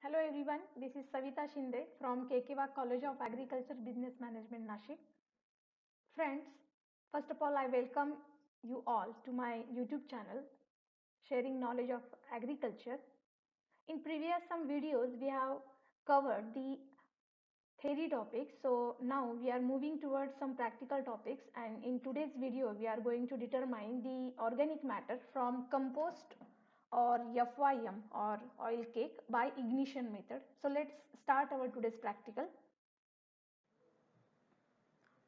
Hello everyone, this is Savita Shinde from KK College of Agriculture Business Management Nashik. Friends, first of all I welcome you all to my YouTube channel sharing knowledge of agriculture. In previous some videos we have covered the theory topics, so now we are moving towards some practical topics, and in today's video we are going to determine the organic matter from compost or FYM or oil cake by ignition method. So let's start our today's practical.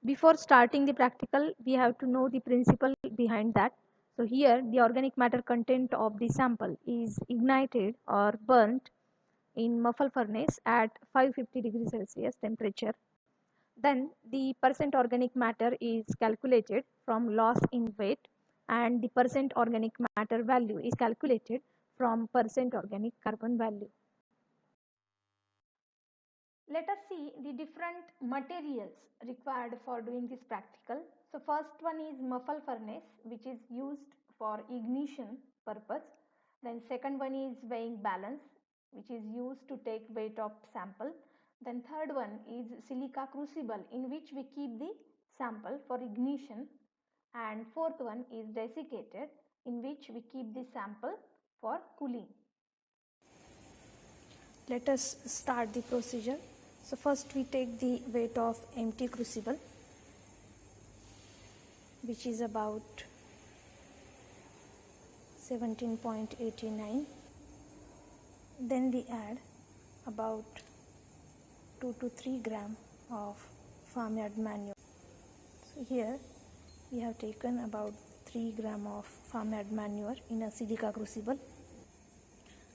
Before starting the practical, we have to know the principle behind that. So here the organic matter content of the sample is ignited or burnt in muffle furnace at 550 degrees Celsius temperature. Then the percent organic matter is calculated from loss in weight, and the percent organic matter value is calculated from percent organic carbon value. Let us see the different materials required for doing this practical. So first one is muffle furnace, which is used for ignition purpose. Then second one is weighing balance, which is used to take weight of sample. Then third one is silica crucible, in which we keep the sample for ignition. And fourth one is desiccator, in which we keep the sample for cooling. Let us start the procedure. So first we take the weight of empty crucible, which is about 17.89. Then we add about 2 to 3 gram of farmyard manure. So here we have taken about 3 gram of farmyard manure in a silica crucible.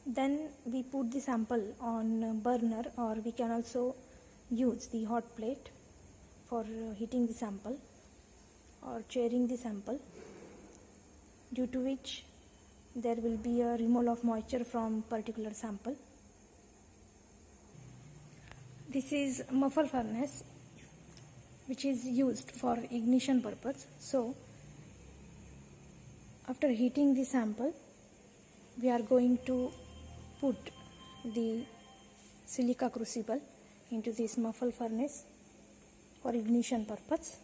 Then we put the sample on burner, or we can also use the hot plate for heating the sample or chairing the sample, due to which there will be a removal of moisture from particular sample. This is muffle furnace, which is used for ignition purpose. So after heating the sample, we are going to put the silica crucible into this muffle furnace for ignition purpose.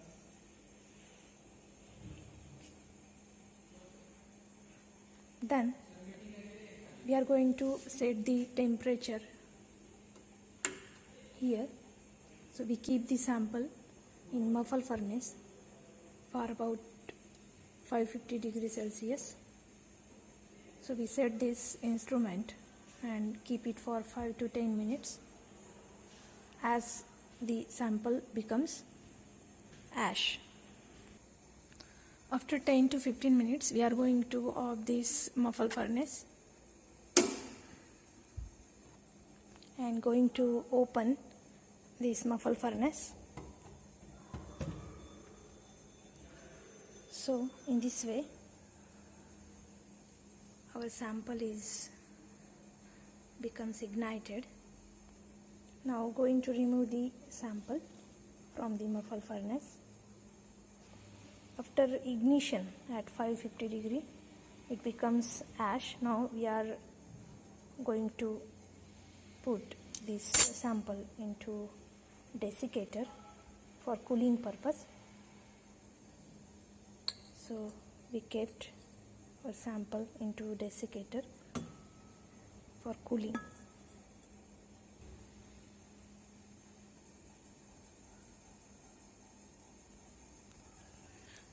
Then we are going to set the temperature here. So we keep the sample in muffle furnace for about 550 degrees Celsius. So we set this instrument and keep it for 5 to 10 minutes as the sample becomes ash. After 10 to 15 minutes, we are going to off this muffle furnace and going to open this muffle furnace. So in this way our sample becomes ignited. Now going to remove the sample from the muffle furnace. After ignition at 550 degree, it becomes ash. Now we are going to put this sample into desiccator for cooling purpose. So we kept our sample into desiccator for cooling.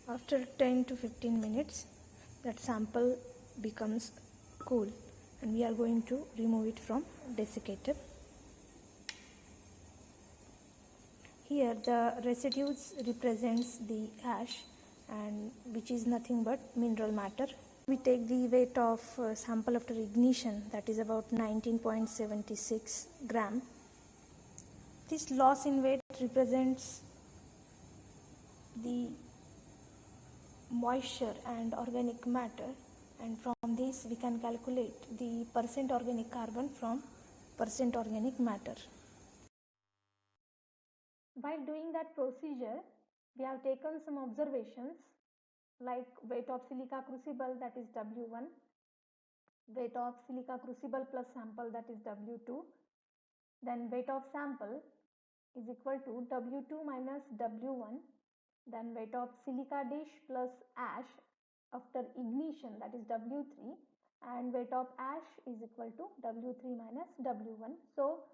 After 10 to 15 minutes, that sample becomes cool, and we are going to remove it from desiccator. Here the residues represents the ash, and which is nothing but mineral matter. We take the weight of sample after ignition, that is about 19.76 gram. This loss in weight represents the moisture and organic matter, and from this we can calculate the percent organic carbon from percent organic matter. While doing that procedure, we have taken some observations like weight of silica crucible, that is W1, weight of silica crucible plus sample, that is W2, then weight of sample is equal to W2 minus W1, then weight of silica dish plus ash after ignition, that is W3, and weight of ash is equal to W3 minus W1. So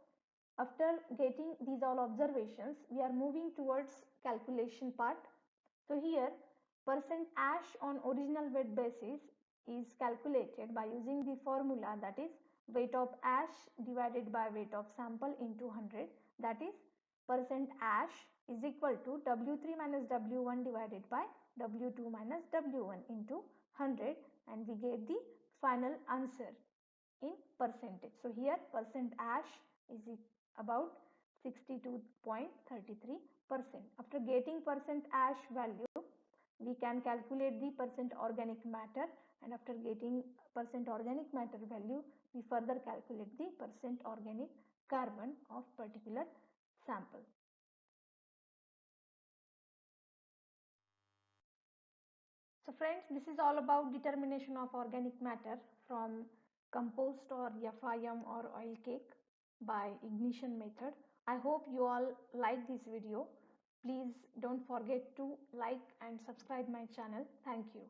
after getting these all observations, we are moving towards calculation part. So here percent ash on original weight basis is calculated by using the formula, that is weight of ash divided by weight of sample into 100, that is percent ash is equal to W3 minus W1 divided by W2 minus W1 into 100, and we get the final answer in percentage. So here percent ash is about 62.33%. After getting percent ash value, we can calculate the percent organic matter, and after getting percent organic matter value, we further calculate the percent organic carbon of particular sample. So friends, this is all about determination of organic matter from compost or FIM or oil cake by ignition method. I hope you all like this video. Please don't forget to like and subscribe my channel. Thank you.